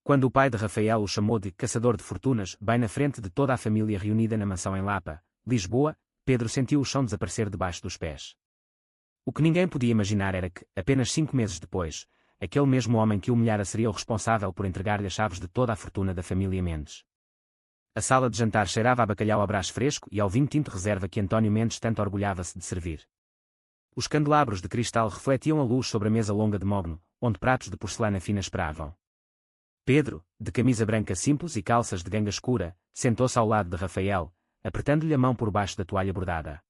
Quando o pai de Rafael o chamou de caçador de fortunas, bem na frente de toda a família reunida na mansão em Lapa, Lisboa, Pedro sentiu o chão desaparecer debaixo dos pés. O que ninguém podia imaginar era que, apenas 5 meses depois, aquele mesmo homem que o humilhara seria o responsável por entregar-lhe as chaves de toda a fortuna da família Mendes. A sala de jantar cheirava a bacalhau à brás fresco e ao vinho tinto reserva que António Mendes tanto orgulhava-se de servir. Os candelabros de cristal refletiam a luz sobre a mesa longa de mogno, onde pratos de porcelana fina esperavam. Pedro, de camisa branca simples e calças de ganga escura, sentou-se ao lado de Rafael, apertando-lhe a mão por baixo da toalha bordada.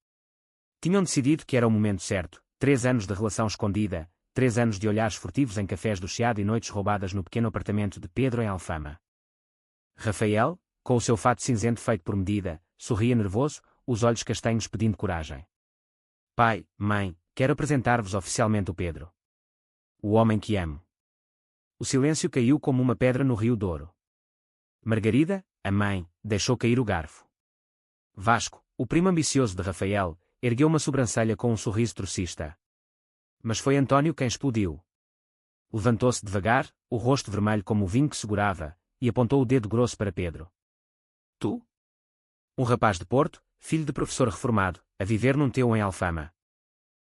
Tinham decidido que era o momento certo, 3 anos de relação escondida, 3 anos de olhares furtivos em cafés do Chiado e noites roubadas no pequeno apartamento de Pedro em Alfama. Rafael, com o seu fato cinzento feito por medida, sorria nervoso, os olhos castanhos pedindo coragem. Pai, mãe, quero apresentar-vos oficialmente o Pedro. O homem que amo. O silêncio caiu como uma pedra no Rio Douro. Margarida, a mãe, deixou cair o garfo. Vasco, o primo ambicioso de Rafael, ergueu uma sobrancelha com um sorriso trocista. Mas foi António quem explodiu. Levantou-se devagar, o rosto vermelho como o vinho que segurava, e apontou o dedo grosso para Pedro. Tu? Um rapaz de Porto, filho de professor reformado, a viver num teu em Alfama.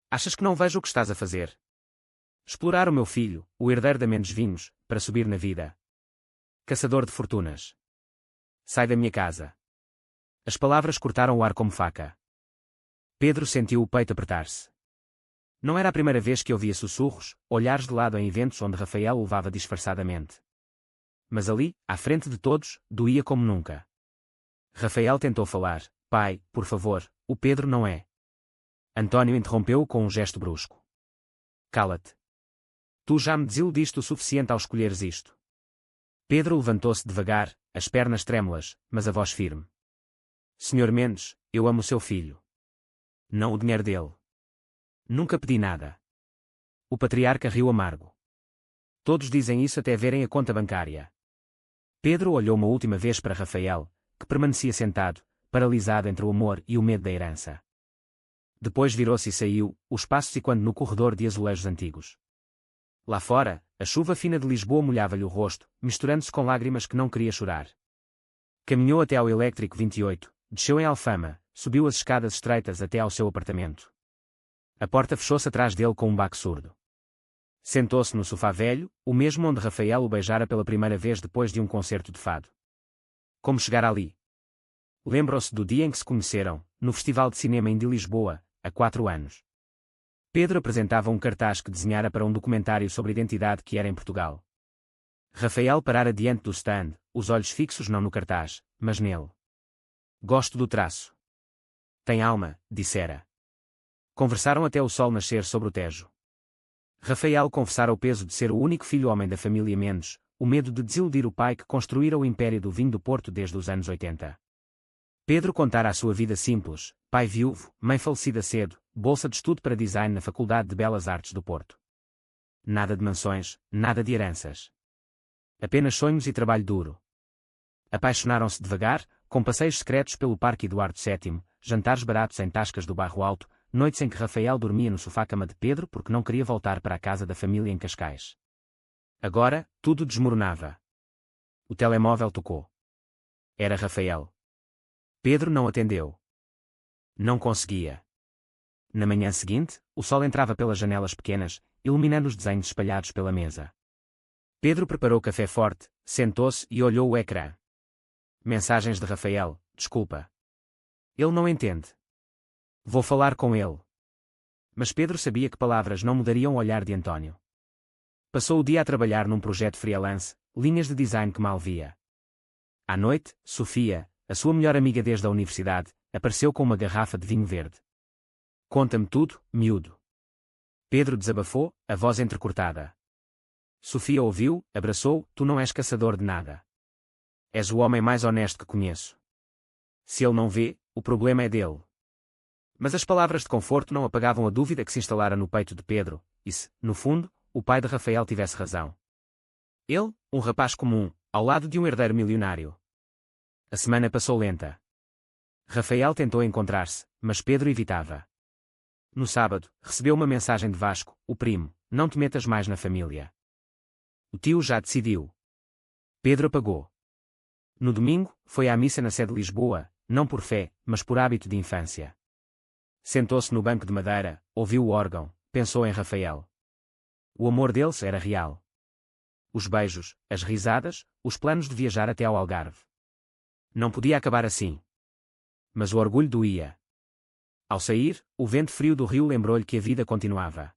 Achas que não vejo o que estás a fazer? Explorar o meu filho, o herdeiro da Mendes Vinhos, para subir na vida. Caçador de fortunas. Sai da minha casa. As palavras cortaram o ar como faca. Pedro sentiu o peito apertar-se. Não era a primeira vez que ouvia sussurros, olhares de lado em eventos onde Rafael o levava disfarçadamente. Mas ali, à frente de todos, doía como nunca. Rafael tentou falar. Pai, por favor, o Pedro não é. António interrompeu-o com um gesto brusco. Cala-te. Tu já me desiludiste o suficiente ao escolheres isto. Pedro levantou-se devagar, as pernas trêmulas, mas a voz firme. Senhor Mendes, eu amo o seu filho. Não o dinheiro dele. Nunca pedi nada. O patriarca riu amargo. Todos dizem isso até verem a conta bancária. Pedro olhou uma última vez para Rafael, que permanecia sentado, paralisado entre o amor e o medo da herança. Depois virou-se e saiu, os passos ecoando no corredor de azulejos antigos. Lá fora, a chuva fina de Lisboa molhava-lhe o rosto, misturando-se com lágrimas que não queria chorar. Caminhou até ao Elétrico 28, desceu em Alfama, subiu as escadas estreitas até ao seu apartamento. A porta fechou-se atrás dele com um baque surdo. Sentou-se no sofá velho, o mesmo onde Rafael o beijara pela primeira vez depois de um concerto de fado. Como chegar ali? Lembrou-se do dia em que se conheceram, no Festival de Cinema de Lisboa, há 4 anos. Pedro apresentava um cartaz que desenhara para um documentário sobre a identidade que era em Portugal. Rafael parara diante do stand, os olhos fixos não no cartaz, mas nele. Gosto do traço. Tem alma, dissera. Conversaram até o sol nascer sobre o Tejo. Rafael confessara o peso de ser o único filho homem da família Mendes, o medo de desiludir o pai que construíra o império do vinho do Porto desde os anos 80. Pedro contara a sua vida simples, pai viúvo, mãe falecida cedo, bolsa de estudo para design na Faculdade de Belas Artes do Porto. Nada de mansões, nada de heranças. Apenas sonhos e trabalho duro. Apaixonaram-se devagar, com passeios secretos pelo Parque Eduardo VII, jantares baratos em tascas do Bairro Alto, noites em que Rafael dormia no sofá-cama de Pedro porque não queria voltar para a casa da família em Cascais. Agora, tudo desmoronava. O telemóvel tocou. Era Rafael. Pedro não atendeu. Não conseguia. Na manhã seguinte, o sol entrava pelas janelas pequenas, iluminando os desenhos espalhados pela mesa. Pedro preparou café forte, sentou-se e olhou o ecrã. Mensagens de Rafael, desculpa. Ele não entende. Vou falar com ele. Mas Pedro sabia que palavras não mudariam o olhar de António. Passou o dia a trabalhar num projeto freelance, linhas de design que mal via. À noite, Sofia, a sua melhor amiga desde a universidade, apareceu com uma garrafa de vinho verde. Conta-me tudo, miúdo. Pedro desabafou, a voz entrecortada. Sofia ouviu, abraçou, tu não és caçador de nada. És o homem mais honesto que conheço. Se ele não vê, o problema é dele. Mas as palavras de conforto não apagavam a dúvida que se instalara no peito de Pedro, e se, no fundo, o pai de Rafael tivesse razão. Ele, um rapaz comum, ao lado de um herdeiro milionário. A semana passou lenta. Rafael tentou encontrar-se, mas Pedro evitava. No sábado, recebeu uma mensagem de Vasco, o primo, não te metas mais na família. O tio já decidiu. Pedro apagou. No domingo, foi à missa na sede de Lisboa, não por fé, mas por hábito de infância. Sentou-se no banco de madeira, ouviu o órgão, pensou em Rafael. O amor deles era real. Os beijos, as risadas, os planos de viajar até ao Algarve. Não podia acabar assim. Mas o orgulho doía. Ao sair, o vento frio do rio lembrou-lhe que a vida continuava.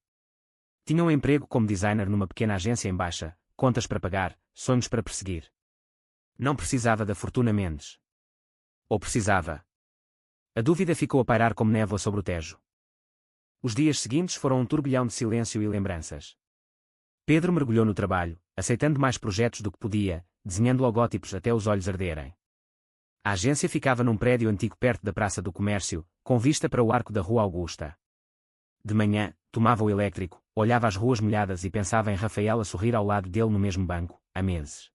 Tinha um emprego como designer numa pequena agência em Baixa, contas para pagar, sonhos para perseguir. Não precisava da Fortuna Mendes. Ou precisava? A dúvida ficou a pairar como névoa sobre o Tejo. Os dias seguintes foram um turbilhão de silêncio e lembranças. Pedro mergulhou no trabalho, aceitando mais projetos do que podia, desenhando logótipos até os olhos arderem. A agência ficava num prédio antigo perto da Praça do Comércio, com vista para o arco da Rua Augusta. De manhã, tomava o elétrico, olhava as ruas molhadas e pensava em Rafael a sorrir ao lado dele no mesmo banco, há meses.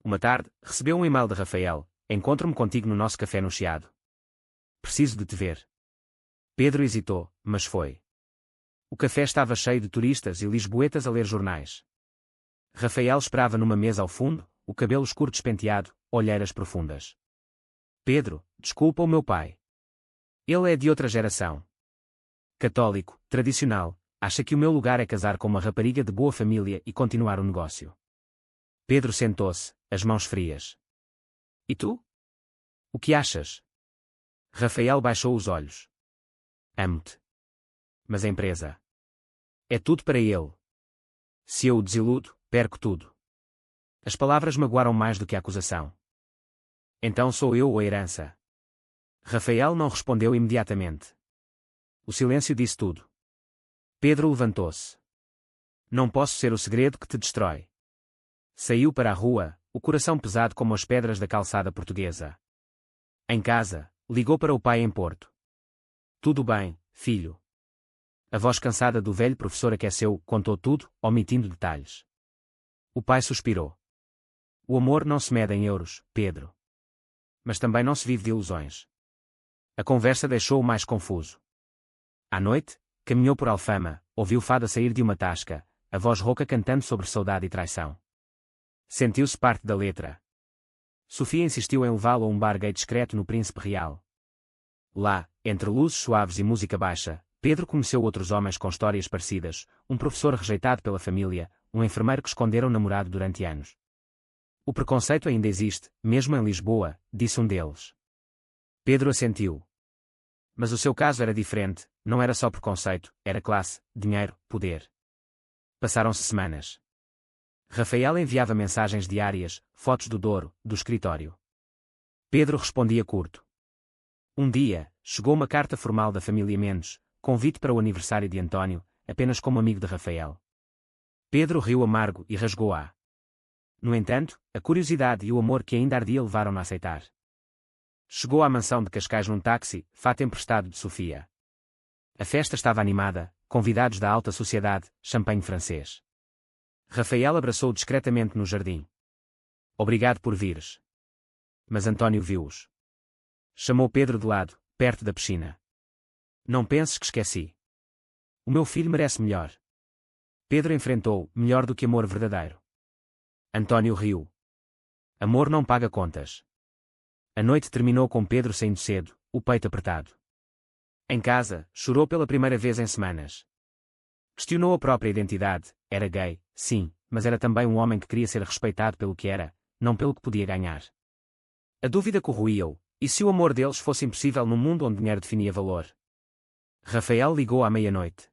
Uma tarde, recebeu um e-mail de Rafael: encontro-me contigo no nosso café no Chiado. Preciso de te ver. Pedro hesitou, mas foi. O café estava cheio de turistas e lisboetas a ler jornais. Rafael esperava numa mesa ao fundo, o cabelo escuro despenteado, olheiras profundas. Pedro, desculpa o meu pai. Ele é de outra geração. Católico, tradicional, acha que o meu lugar é casar com uma rapariga de boa família e continuar o negócio. Pedro sentou-se, as mãos frias. E tu? O que achas? Rafael baixou os olhos. Amo-te. Mas a empresa? É tudo para ele. Se eu o desiludo, perco tudo. As palavras magoaram mais do que a acusação. Então sou eu ou a herança? Rafael não respondeu imediatamente. O silêncio disse tudo. Pedro levantou-se. Não posso ser o segredo que te destrói. Saiu para a rua, o coração pesado como as pedras da calçada portuguesa. Em casa, ligou para o pai em Porto. Tudo bem, filho. A voz cansada do velho professor aqueceu, contou tudo, omitindo detalhes. O pai suspirou. O amor não se mede em euros, Pedro. Mas também não se vive de ilusões. A conversa deixou-o mais confuso. À noite, caminhou por Alfama, ouviu Fada sair de uma tasca, a voz rouca cantando sobre saudade e traição. Sentiu-se parte da letra. Sofia insistiu em levá-lo a um bar gay discreto no Príncipe Real. Lá, entre luzes suaves e música baixa, Pedro conheceu outros homens com histórias parecidas, um professor rejeitado pela família, um enfermeiro que escondera um namorado durante anos. O preconceito ainda existe, mesmo em Lisboa, disse um deles. Pedro assentiu. Mas o seu caso era diferente, não era só preconceito, era classe, dinheiro, poder. Passaram-se semanas. Rafael enviava mensagens diárias, fotos do Douro, do escritório. Pedro respondia curto. Um dia, chegou uma carta formal da família Mendes, convite para o aniversário de António, apenas como amigo de Rafael. Pedro riu amargo e rasgou-a. No entanto, a curiosidade e o amor que ainda ardia levaram-no a aceitar. Chegou à mansão de Cascais num táxi, fato emprestado de Sofia. A festa estava animada, convidados da alta sociedade, champanhe francês. Rafael abraçou-o discretamente no jardim. Obrigado por vires. Mas António viu-os. Chamou Pedro de lado, perto da piscina. Não penses que esqueci. O meu filho merece melhor. Pedro enfrentou, melhor do que amor verdadeiro. António riu. Amor não paga contas. A noite terminou com Pedro saindo cedo, o peito apertado. Em casa, chorou pela primeira vez em semanas. Questionou a própria identidade, era gay, sim, mas era também um homem que queria ser respeitado pelo que era, não pelo que podia ganhar. A dúvida corroía-o, e se o amor deles fosse impossível num mundo onde dinheiro definia valor? Rafael ligou à meia-noite.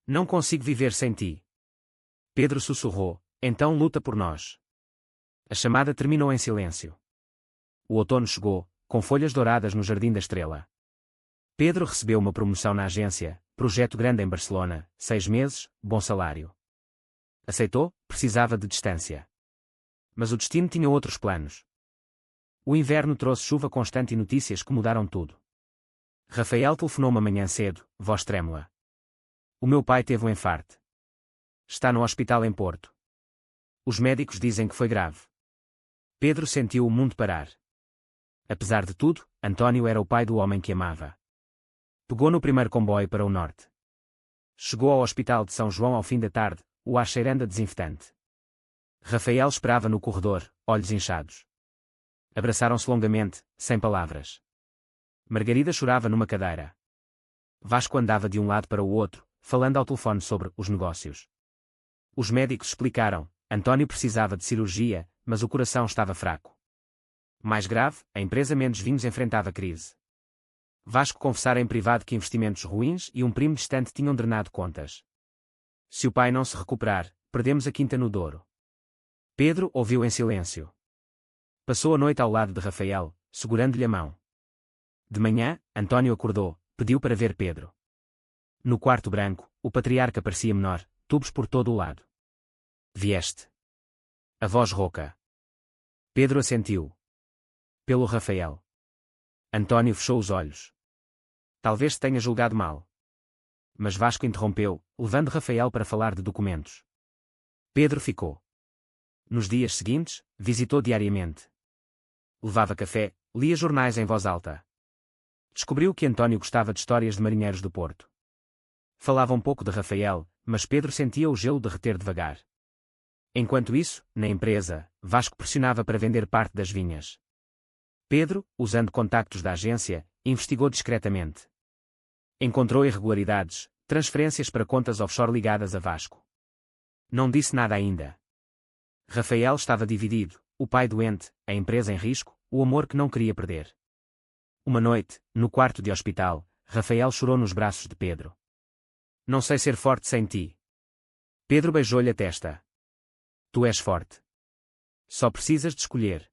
Não consigo viver sem ti. Pedro sussurrou, então luta por nós. A chamada terminou em silêncio. O outono chegou, com folhas douradas no Jardim da Estrela. Pedro recebeu uma promoção na agência, projeto grande em Barcelona, 6 meses, bom salário. Aceitou, precisava de distância. Mas o destino tinha outros planos. O inverno trouxe chuva constante e notícias que mudaram tudo. Rafael telefonou uma manhã cedo, voz trêmula. O meu pai teve um infarte. Está no hospital em Porto. Os médicos dizem que foi grave. Pedro sentiu o mundo parar. Apesar de tudo, António era o pai do homem que amava. Pegou no primeiro comboio para o norte. Chegou ao hospital de São João ao fim da tarde, o ar cheirando a desinfetante. Rafael esperava no corredor, olhos inchados. Abraçaram-se longamente, sem palavras. Margarida chorava numa cadeira. Vasco andava de um lado para o outro, falando ao telefone sobre os negócios. Os médicos explicaram, António precisava de cirurgia, mas o coração estava fraco. Mais grave, a empresa Mendes Vinhos enfrentava crise. Vasco confessara em privado que investimentos ruins e um primo distante tinham drenado contas. Se o pai não se recuperar, perdemos a quinta no Douro. Pedro ouviu em silêncio. Passou a noite ao lado de Rafael, segurando-lhe a mão. De manhã, António acordou, pediu para ver Pedro. No quarto branco, o patriarca parecia menor, tubos por todo o lado. Vieste. A voz rouca. Pedro assentiu. Pelo Rafael. António fechou os olhos. Talvez se tenha julgado mal. Mas Vasco interrompeu, levando Rafael para falar de documentos. Pedro ficou. Nos dias seguintes, visitou diariamente. Levava café, lia jornais em voz alta. Descobriu que António gostava de histórias de marinheiros do Porto. Falava um pouco de Rafael, mas Pedro sentia o gelo derreter devagar. Enquanto isso, na empresa, Vasco pressionava para vender parte das vinhas. Pedro, usando contactos da agência, investigou discretamente. Encontrou irregularidades, transferências para contas offshore ligadas a Vasco. Não disse nada ainda. Rafael estava dividido, o pai doente, a empresa em risco, o amor que não queria perder. Uma noite, no quarto de hospital, Rafael chorou nos braços de Pedro. Não sei ser forte sem ti. Pedro beijou-lhe a testa. Tu és forte. Só precisas de escolher.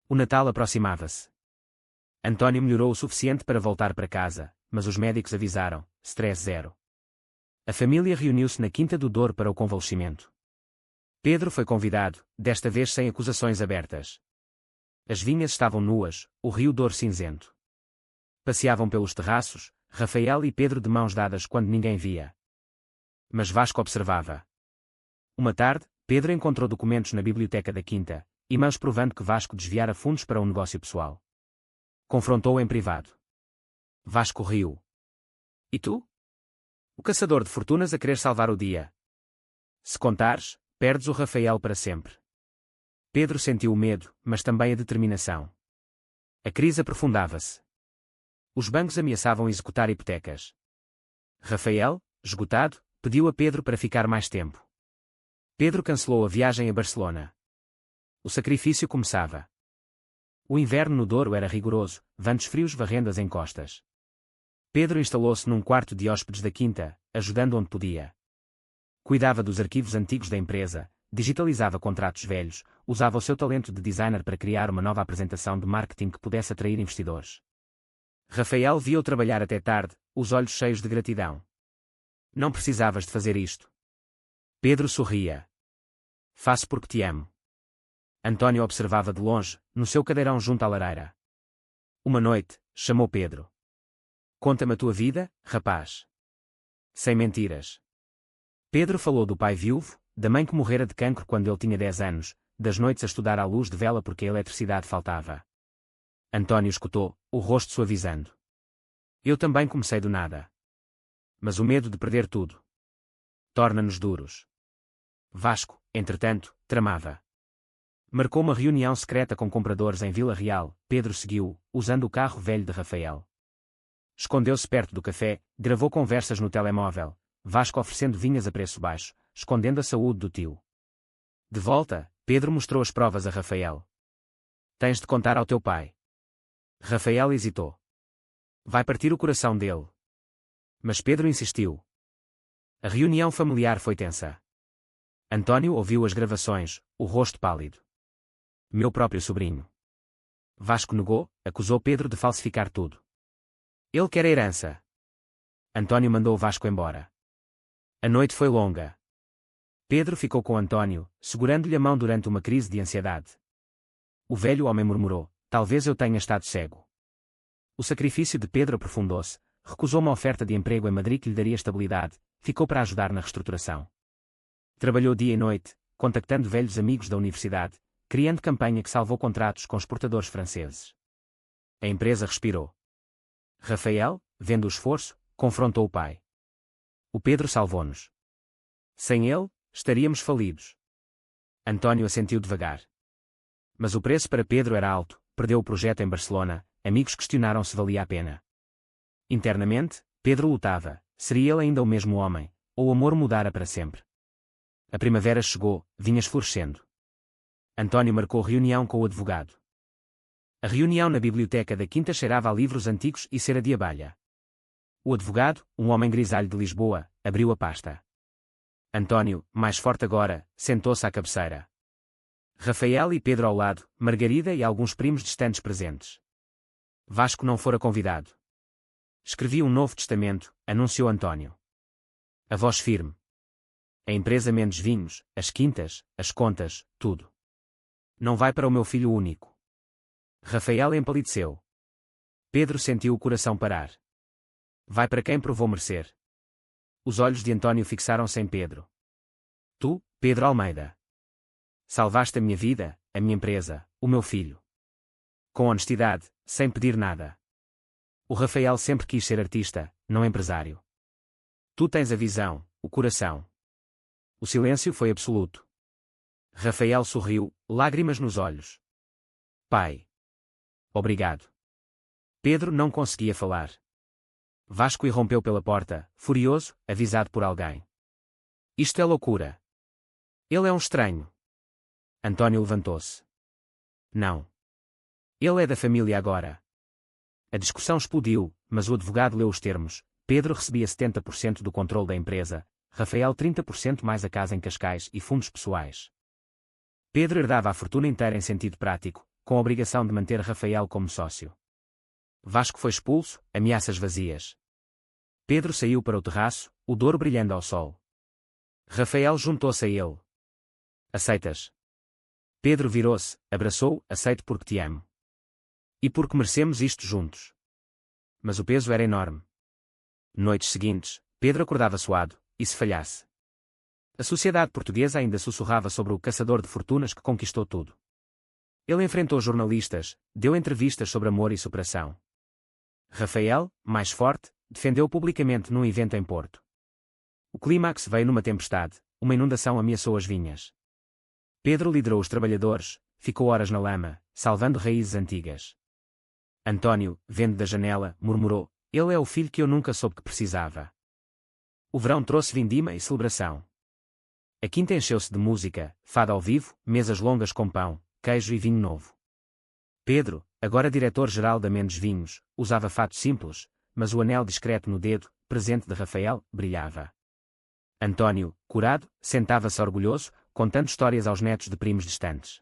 O Natal aproximava-se. António melhorou o suficiente para voltar para casa, mas os médicos avisaram, stress zero. A família reuniu-se na Quinta do Douro para o convalescimento. Pedro foi convidado, desta vez sem acusações abertas. As vinhas estavam nuas, o rio Douro cinzento. Passeavam pelos terraços, Rafael e Pedro de mãos dadas quando ninguém via. Mas Vasco observava. Uma tarde, Pedro encontrou documentos na biblioteca da Quinta, e-mails provando que Vasco desviara fundos para um negócio pessoal. Confrontou-o em privado. Vasco riu. E tu? O caçador de fortunas a querer salvar o dia. Se contares, perdes o Rafael para sempre. Pedro sentiu o medo, mas também a determinação. A crise aprofundava-se. Os bancos ameaçavam executar hipotecas. Rafael, esgotado, pediu a Pedro para ficar mais tempo. Pedro cancelou a viagem a Barcelona. O sacrifício começava. O inverno no Douro era rigoroso, ventos frios varrendo as encostas. Pedro instalou-se num quarto de hóspedes da Quinta, ajudando onde podia. Cuidava dos arquivos antigos da empresa, digitalizava contratos velhos, usava o seu talento de designer para criar uma nova apresentação de marketing que pudesse atrair investidores. Rafael via-o trabalhar até tarde, os olhos cheios de gratidão. Não precisavas de fazer isto. Pedro sorria. Faço porque te amo. António observava de longe, no seu cadeirão junto à lareira. Uma noite, chamou Pedro. Conta-me a tua vida, rapaz. Sem mentiras. Pedro falou do pai viúvo, da mãe que morrera de cancro quando ele tinha 10 anos, das noites a estudar à luz de vela porque a eletricidade faltava. António escutou, o rosto suavizando. Eu também comecei do nada. Mas o medo de perder tudo torna-nos duros. Vasco, entretanto, tramava. Marcou uma reunião secreta com compradores em Vila Real. Pedro seguiu, usando o carro velho de Rafael. Escondeu-se perto do café, gravou conversas no telemóvel, Vasco oferecendo vinhas a preço baixo, escondendo a saúde do tio. De volta, Pedro mostrou as provas a Rafael. Tens de contar ao teu pai. Rafael hesitou. Vai partir o coração dele. Mas Pedro insistiu. A reunião familiar foi tensa. António ouviu as gravações, o rosto pálido. Meu próprio sobrinho. Vasco negou, acusou Pedro de falsificar tudo. Ele quer a herança. António mandou Vasco embora. A noite foi longa. Pedro ficou com António, segurando-lhe a mão durante uma crise de ansiedade. O velho homem murmurou, talvez eu tenha estado cego. O sacrifício de Pedro aprofundou-se, recusou uma oferta de emprego em Madrid que lhe daria estabilidade, ficou para ajudar na reestruturação. Trabalhou dia e noite, contactando velhos amigos da universidade, criando campanha que salvou contratos com exportadores franceses. A empresa respirou. Rafael, vendo o esforço, confrontou o pai. O Pedro salvou-nos. Sem ele, estaríamos falidos. António assentiu devagar. Mas o preço para Pedro era alto, perdeu o projeto em Barcelona, amigos questionaram se valia a pena. Internamente, Pedro lutava, seria ele ainda o mesmo homem, ou o amor mudara para sempre? A primavera chegou, vinha esflorescendo. António marcou reunião com o advogado. A reunião na biblioteca da Quinta cheirava a livros antigos e cera de abelha. O advogado, um homem grisalho de Lisboa, abriu a pasta. António, mais forte agora, sentou-se à cabeceira. Rafael e Pedro ao lado, Margarida e alguns primos distantes presentes. Vasco não fora convidado. Escrevi um novo testamento, anunciou António. A voz firme. A empresa menos vinhos, as quintas, as contas, tudo. Não vai para o meu filho único. Rafael empalideceu. Pedro sentiu o coração parar. Vai para quem provou merecer. Os olhos de António fixaram-se em Pedro. Tu, Pedro Almeida. Salvaste a minha vida, a minha empresa, o meu filho. Com honestidade, sem pedir nada. O Rafael sempre quis ser artista, não empresário. Tu tens a visão, o coração. O silêncio foi absoluto. Rafael sorriu, lágrimas nos olhos. Pai. Obrigado. Pedro não conseguia falar. Vasco irrompeu pela porta, furioso, avisado por alguém. Isto é loucura. Ele é um estranho. António levantou-se. Não. Ele é da família agora. A discussão explodiu, mas o advogado leu os termos. Pedro recebia 70% do controle da empresa, Rafael 30% mais a casa em Cascais e fundos pessoais. Pedro herdava a fortuna inteira em sentido prático, com a obrigação de manter Rafael como sócio. Vasco foi expulso, ameaças vazias. Pedro saiu para o terraço, o Douro brilhando ao sol. Rafael juntou-se a ele. Aceitas? Pedro virou-se, abraçou, aceito porque te amo. E porque merecemos isto juntos. Mas o peso era enorme. Noites seguintes, Pedro acordava suado, e se falhasse? A sociedade portuguesa ainda sussurrava sobre o caçador de fortunas que conquistou tudo. Ele enfrentou jornalistas, deu entrevistas sobre amor e superação. Rafael, mais forte, defendeu publicamente num evento em Porto. O clímax veio numa tempestade, uma inundação ameaçou as vinhas. Pedro liderou os trabalhadores, ficou horas na lama, salvando raízes antigas. António, vendo da janela, murmurou, ele é o filho que eu nunca soube que precisava. O verão trouxe vindima e celebração. A quinta encheu-se de música, fado ao vivo, mesas longas com pão, queijo e vinho novo. Pedro, agora diretor-geral da Mendes Vinhos, usava fato simples, mas o anel discreto no dedo, presente de Rafael, brilhava. António, curado, sentava-se orgulhoso, contando histórias aos netos de primos distantes.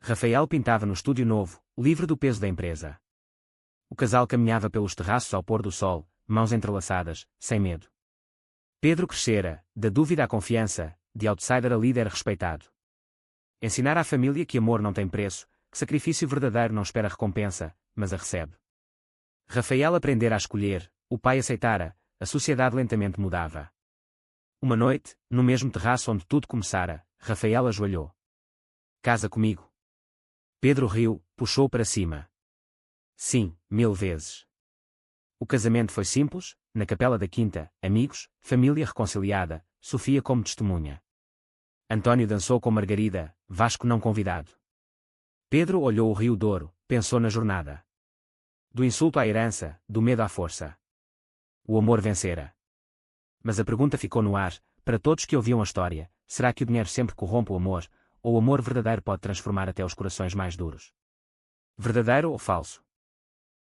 Rafael pintava no estúdio novo, livre do peso da empresa. O casal caminhava pelos terraços ao pôr do sol, mãos entrelaçadas, sem medo. Pedro crescera, da dúvida à confiança, de outsider a líder respeitado. Ensinar à família que amor não tem preço, que sacrifício verdadeiro não espera recompensa, mas a recebe. Rafael aprendera a escolher, o pai aceitara, a sociedade lentamente mudava. Uma noite, no mesmo terraço onde tudo começara, Rafael ajoelhou. Casa comigo. Pedro riu, puxou para cima. Sim, 1000 vezes. O casamento foi simples, na capela da quinta, amigos, família reconciliada, Sofia como testemunha. António dançou com Margarida, Vasco não convidado. Pedro olhou o Rio Douro, pensou na jornada. Do insulto à herança, do medo à força. O amor vencera. Mas a pergunta ficou no ar, para todos que ouviam a história, será que o dinheiro sempre corrompe o amor, ou o amor verdadeiro pode transformar até os corações mais duros? Verdadeiro ou falso?